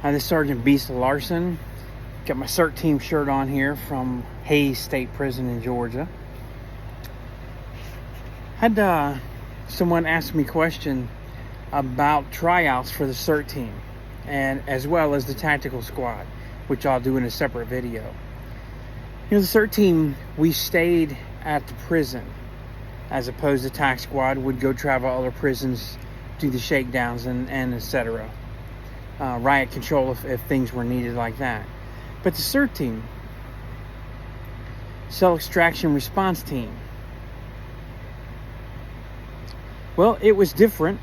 This is Sergeant Beast Larson. Got my CERT team shirt on here from Hays State Prison in Georgia. Had someone ask me a question about tryouts for the CERT team, and as well as the tactical squad, which I'll do in a separate video. You know, the CERT team, we stayed at the prison, as opposed to TAC squad would go travel other prisons, do the shakedowns and etc. Riot control if things were needed like that. But the CERT team, cell extraction response team, well, it was different.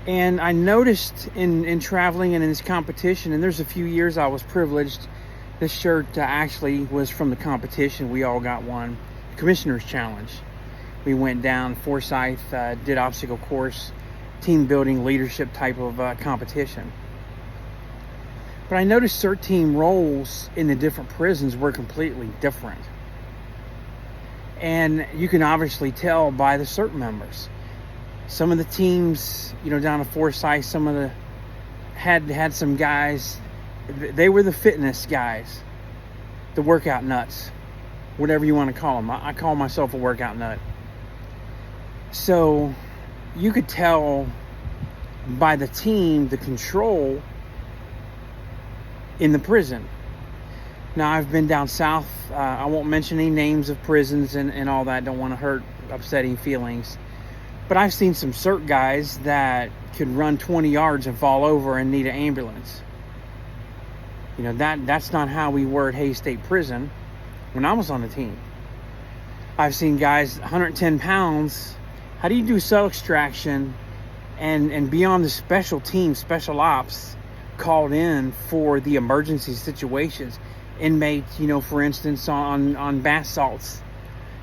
And I noticed in traveling and in this competition, and there's a few years I was privileged, this shirt actually was from the competition. We all got one, Commissioner's Challenge. We went down Forsyth, did obstacle course, team building, leadership type of competition. But I noticed CERT team roles in the different prisons were completely different. And you can obviously tell by the CERT members. Some of the teams, you know, down at Forsyth, some of the had some guys, they were the fitness guys, the workout nuts, whatever you want to call them. I call myself a workout nut. So you could tell by the team, the control in the prison. Now, I've been down south. I won't mention any names of prisons and all that. Don't want to hurt upsetting feelings. But I've seen some CERT guys that could run 20 yards and fall over and need an ambulance. You know, that's not how we were at Hays State Prison when I was on the team. I've seen guys 110 pounds. How do you do cell extraction and be on the special team, special ops, called in for the emergency situations? Inmates, you know, for instance, on bath salts,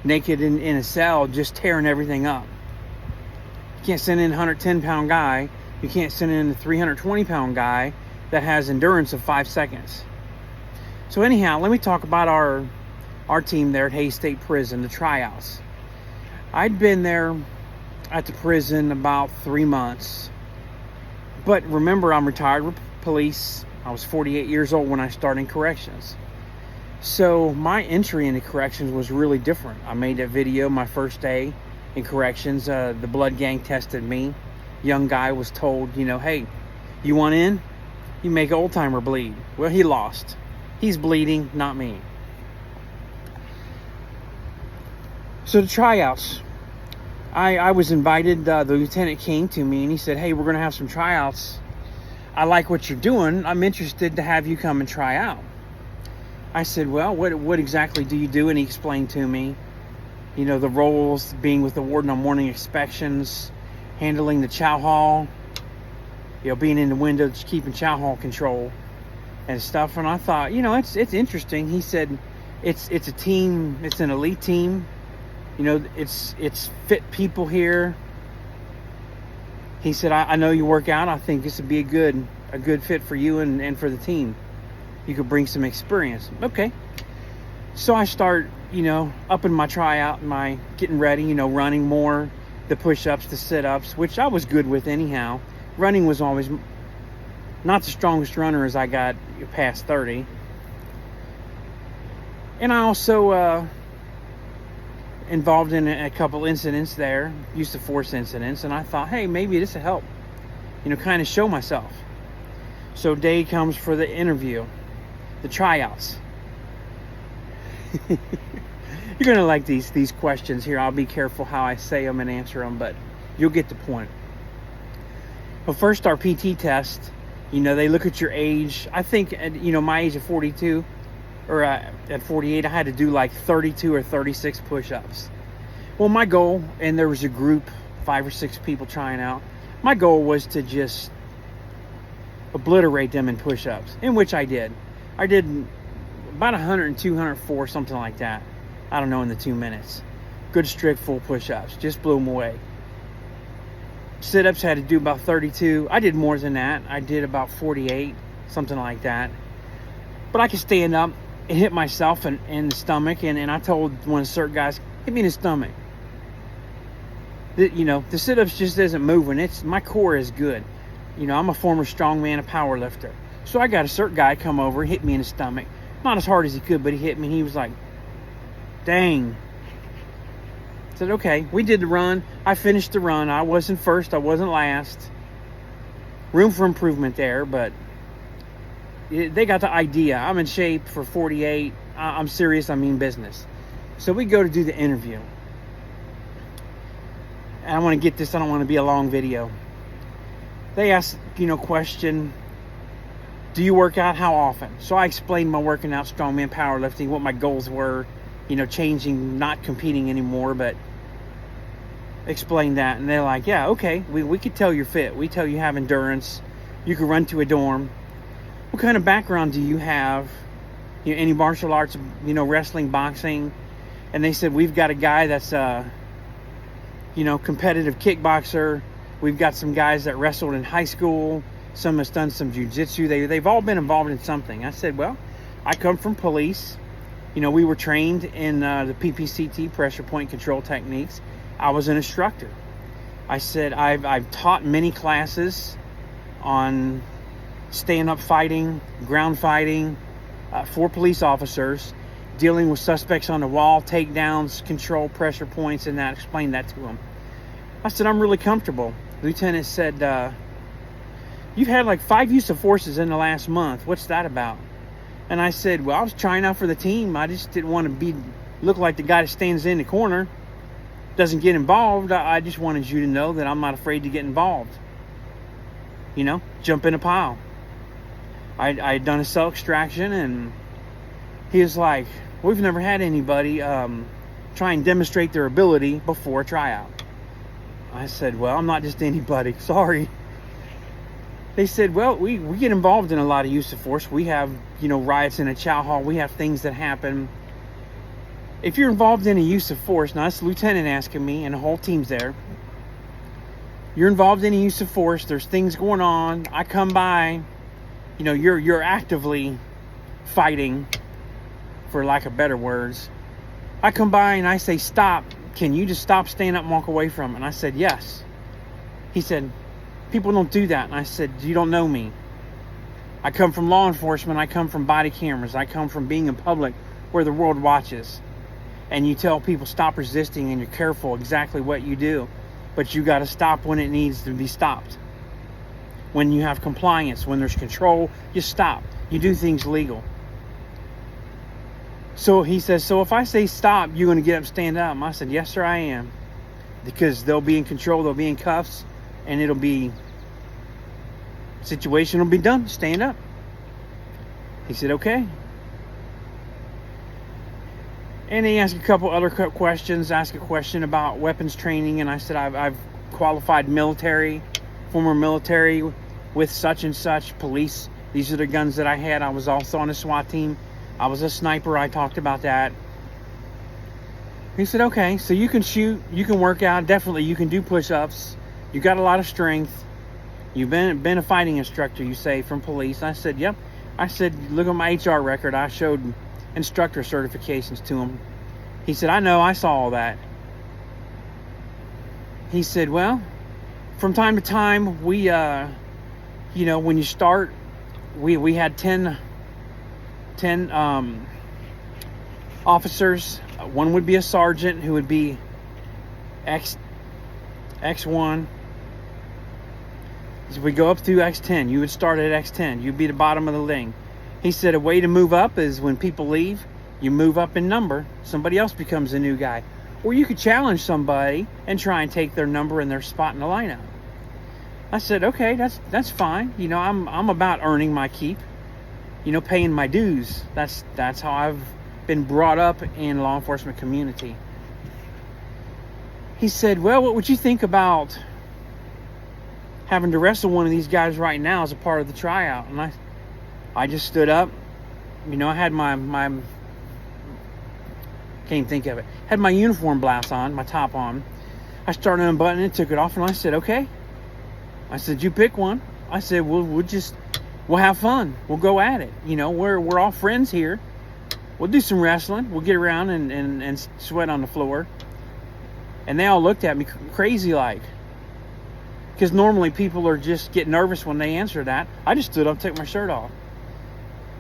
naked in a cell, just tearing everything up. You can't send in a 110-pound guy. You can't send in a 320-pound guy that has endurance of 5 seconds. So anyhow, let me talk about our team there at Hays State Prison, the Tryouts. I'd been there at the prison about 3 months. But remember, I'm retired with police. I was 48 years old when I started in corrections. So my entry into corrections was really different. I made a video my first day in corrections. The blood gang tested me. Young guy was told, you know, hey, you want in? You make an old timer bleed. Well, he lost. He's bleeding, not me. So the tryouts. I was invited. The lieutenant came to me and he said, hey, we're going to have some tryouts. I like what you're doing. I'm interested to have you come and try out. I said, well, what exactly do you do? And he explained to me, you know, the roles, being with the warden on morning inspections, handling the chow hall, you know, being in the window, just keeping chow hall control and stuff. And I thought, you know, it's interesting. He said, it's a team, it's an elite team. You know, it's fit people here. He said, I know you work out. I think this would be a good fit for you and for the team. You could bring some experience. Okay. So I start, you know, upping my tryout, my getting ready, you know, running more, the push-ups, the sit-ups, which I was good with anyhow. Running was always not the strongest runner as I got past 30. And I also involved in a couple incidents there, use of force incidents, and I thought, hey, maybe this will help, you know, kind of show myself. So day comes for the interview, the tryouts. You're gonna like these questions here. I'll be careful how I say them and answer them, but you'll get the point. Well, first, our PT test. You know, they look at your age. I think, you know, my age of 42, or at 48, I had to do like 32 or 36 push-ups. Well, my goal, and there was a group, 5 or 6 people trying out. My goal was to just obliterate them in push-ups, in which I did. I did about 102, 104, something like that. I don't know, in the 2 minutes. Good strict full push-ups, just blew them away. Sit-ups had to do about 32. I did more than that. I did about 48, something like that. But I could stand up and hit myself in the stomach, and I told one of the CERT guys, hit me in the stomach. You know, the sit-ups just isn't moving. My core is good. You know, I'm a former strongman, a power lifter. So I got a CERT guy come over, hit me in the stomach. Not as hard as he could, but he hit me. He was like, dang. I said, okay. We did the run. I finished the run. I wasn't first. I wasn't last. Room for improvement there, but they got the idea. I'm in shape for 48. I'm serious. I mean business. So we go to do the interview. And I want to get this. I don't want to be a long video. They ask, question, do you work out? How often? So I explained my working out, strongman, powerlifting, what my goals were, changing, not competing anymore, but explain that. And they're like, yeah, okay, we could tell you're fit. We tell you have endurance. You can run to a dorm. What kind of background do you have? Any martial arts, wrestling, boxing? And they said, we've got a guy that's competitive kickboxer. We've got some guys that wrestled in high school. Some has done some jiu-jitsu. They've all been involved in something. I said, well, I come from police. We were trained in the PPCT, pressure point control techniques. I was an instructor. I said, I've taught many classes on stand-up fighting, ground fighting, for police officers, dealing with suspects on the wall, takedowns, control pressure points, and that. Explained that to them. I said, I'm really comfortable. The lieutenant said, you've had like 5 use of forces in the last month. What's that about? And I said, well, I was trying out for the team. I just didn't want to look like the guy that stands in the corner, doesn't get involved. I just wanted you to know that I'm not afraid to get involved. Jump in a pile. I had done a cell extraction, and he was like, we've never had anybody try and demonstrate their ability before a tryout. I said, well, I'm not just anybody. Sorry. They said, well, we get involved in a lot of use of force. We have, riots in a chow hall. We have things that happen. If you're involved in a use of force, now that's the lieutenant asking me, and the whole team's there. You're involved in a use of force. There's things going on. I come by. You're actively fighting, for lack of better words. I come by and I say, stop. Can you just stop, stand up, and walk away from it? And I said, yes. He said, people don't do that. And I said, you don't know me. I come from law enforcement. I come from body cameras. I come from being in public where the world watches. And you tell people stop resisting, and you're careful exactly what you do. But you got to stop when it needs to be stopped. When you have compliance, when there's control, you stop. You do things legal. So he says, so if I say stop, you're going to get up and stand up? And I said, yes, sir, I am. Because they'll be in control, they'll be in cuffs, and situation will be done. Stand up. He said, okay. And he asked a couple other questions. Asked a question about weapons training, and I said, I've qualified military, former military with such and such, police. These are the guns that I had. I was also on a SWAT team. I was a sniper. I talked about that. He said, okay, so you can shoot, you can work out, definitely you can do push-ups. You got a lot of strength. You've been a fighting instructor, you say, from police. I said, yep. I said, look at my HR record. I showed instructor certifications to him. He said, I know, I saw all that. He said, well, from time to time, we, when you start, we had 10 officers. One would be a sergeant who would be X1. So we go up through X10. You would start at X10. You'd be the bottom of the ring. He said a way to move up is when people leave, you move up in number. Somebody else becomes a new guy. Or you could challenge somebody and try and take their number and their spot in the lineup. I said, okay, that's fine. I'm about earning my keep. Paying my dues. That's how I've been brought up in law enforcement community. He said, well, what would you think about having to wrestle one of these guys right now as a part of the tryout? And I just stood up. I had my can't even think of it. Had my uniform blouse on, my top on. I started unbuttoning it, took it off, and I said, okay. I said, you pick one. I said, we'll have fun. We'll go at it. We're all friends here. We'll do some wrestling. We'll get around and sweat on the floor. And they all looked at me crazy like. Because normally people are just get nervous when they answer that. I just stood up, took my shirt off.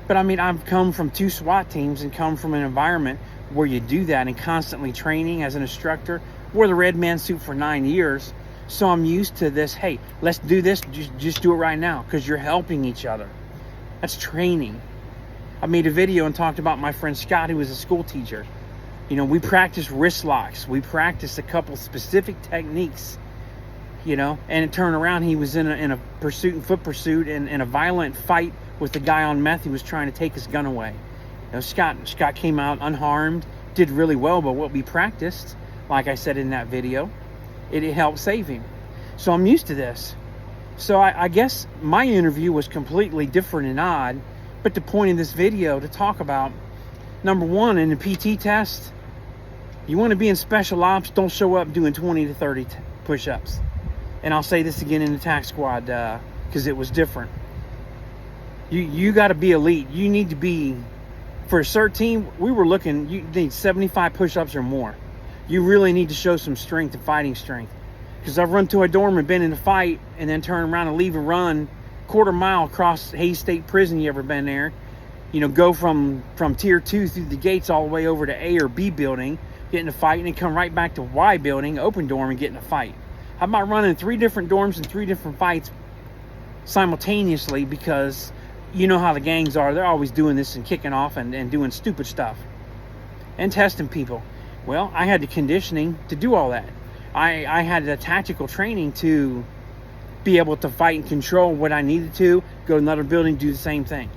But I mean, I've come from 2 SWAT teams and come from an environment where you do that and constantly training as an instructor. Wore the red man suit for 9 years. So I'm used to this. Hey, let's do this. Just do it right now, because you're helping each other. That's training. I made a video and talked about my friend Scott, who was a school teacher. You know, we practiced wrist locks. We practiced a couple specific techniques, you know, and it turned around. He was in a foot pursuit and a violent fight with the guy on meth who was trying to take his gun away. You know, Scott came out unharmed, did really well, but what we practiced, like I said in that video, it helped save him. So I'm used to this. So I guess my interview was completely different and odd, but the point of this video to talk about, number one, in the PT test, you want to be in special ops, don't show up doing 20 to 30 push-ups. And I'll say this again in the tac squad, because it was different. You got to be elite. You need to be, for a CERT team, we were looking, you need 75 push-ups or more. You really need to show some strength and fighting strength. Because I've run to a dorm and been in a fight and then turn around and leave a run quarter mile across Hays State Prison. You ever been there? You know, go from tier 2 through the gates all the way over to A or B building, get in a fight, and then come right back to Y building, open dorm, and get in a fight. How about running 3 different dorms and 3 different fights simultaneously? Because you know how the gangs are. They're always doing this and kicking off and doing stupid stuff and testing people. Well, I had the conditioning to do all that. I had the tactical training to be able to fight and control what I needed to, go to another building, do the same thing.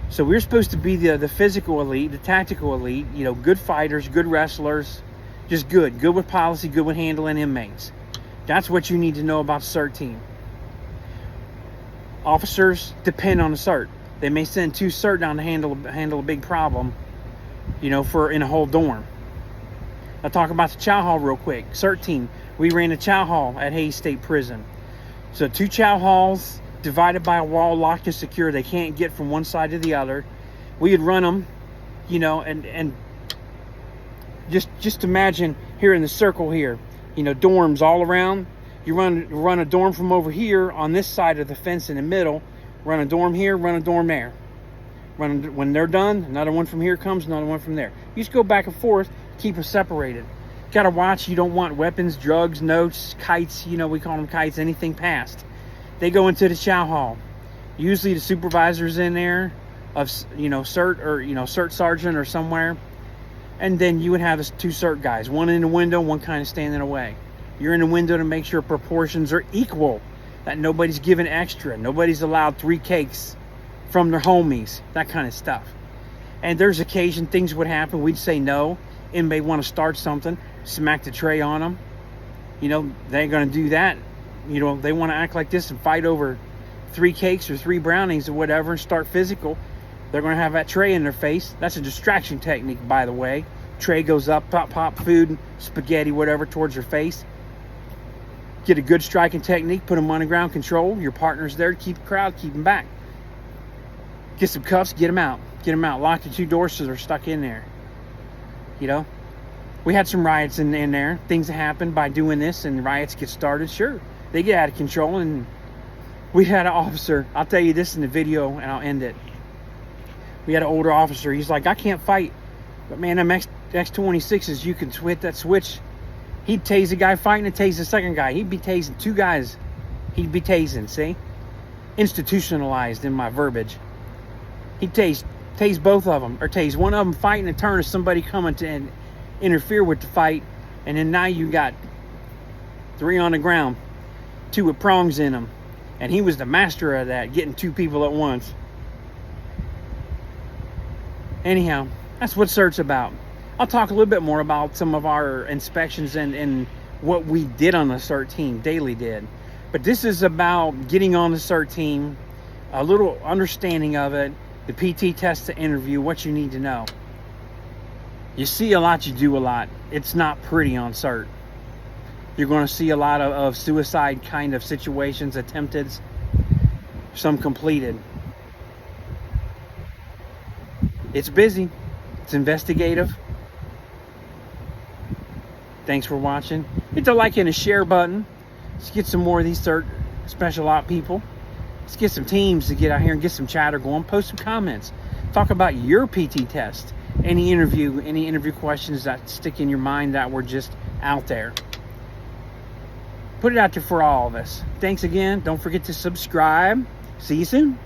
So we're supposed to be the physical elite, the tactical elite, you know, good fighters, good wrestlers, just good with policy, good with handling inmates. That's what you need to know about CERT team. Officers depend on the CERT. They may send 2 CERT down to handle a big problem, you know, in a whole dorm. I'll talk about the chow hall real quick. CERT team, we ran a chow hall at Hays State Prison. So 2 chow halls divided by a wall, locked and secure. They can't get from one side to the other. We would run them, you know, and just imagine here in the circle here, you know, dorms all around. You run a dorm from over here on this side of the fence in the middle. Run a dorm here, run a dorm there. When they're done, another one from here comes, another one from there. You just go back and forth, keep them separated. Got to watch, you don't want weapons, drugs, notes, kites, you know, we call them kites, anything passed. They go into the chow hall. Usually the supervisor's in there of, you know, CERT or, you know, CERT sergeant or somewhere. And then you would have 2 CERT guys, one in the window, one kind of standing away. You're in the window to make sure proportions are equal, that nobody's giving extra. Nobody's allowed 3 cakes from their homies, that kind of stuff. And there's occasion things would happen. We'd say no. Inmate want to start something, smack the tray on them. You know, they ain't going to do that. You know, they want to act like this and fight over 3 cakes or 3 brownies or whatever and start physical. They're going to have that tray in their face. That's a distraction technique, by the way. Tray goes up, pop, food, spaghetti, whatever, towards your face. Get a good striking technique, put them on the ground, control. Your partner's there to keep the crowd, keep them back. Get some cuffs, get them out. Get them out. Lock the 2 doors so they're stuck in there. You know? We had some riots in there. Things that happen by doing this, and riots get started. Sure, they get out of control. And we had an officer. I'll tell you this in the video, and I'll end it. We had an older officer. He's like, I can't fight. But man, them X26s, you can hit that switch. He'd tase a guy fighting and tase the second guy. He'd be tasing 2 guys. He'd be tasing, see? Institutionalized in my verbiage. He'd tase both of them, or tase one of them fighting and turn to somebody coming to interfere with the fight. And then now you got 3 on the ground, 2 with prongs in them. And he was the master of that, getting 2 people at once. Anyhow, that's what CERT's about. I'll talk a little bit more about some of our inspections and what we did on the CERT team, daily did. But this is about getting on the CERT team, a little understanding of it, the PT test, to interview, what you need to know. You see a lot, you do a lot. It's not pretty on CERT. You're going to see a lot of suicide kind of situations, attempted, some completed. It's busy. It's investigative. Thanks for watching. Hit the like and a share button. Let's get some more of these CERT special op people. Let's get some teams to get out here and get some chatter going. Post some comments. Talk about your PT test. Any interview questions that stick in your mind that were just out there. Put it out there for all of us. Thanks again. Don't forget to subscribe. See you soon.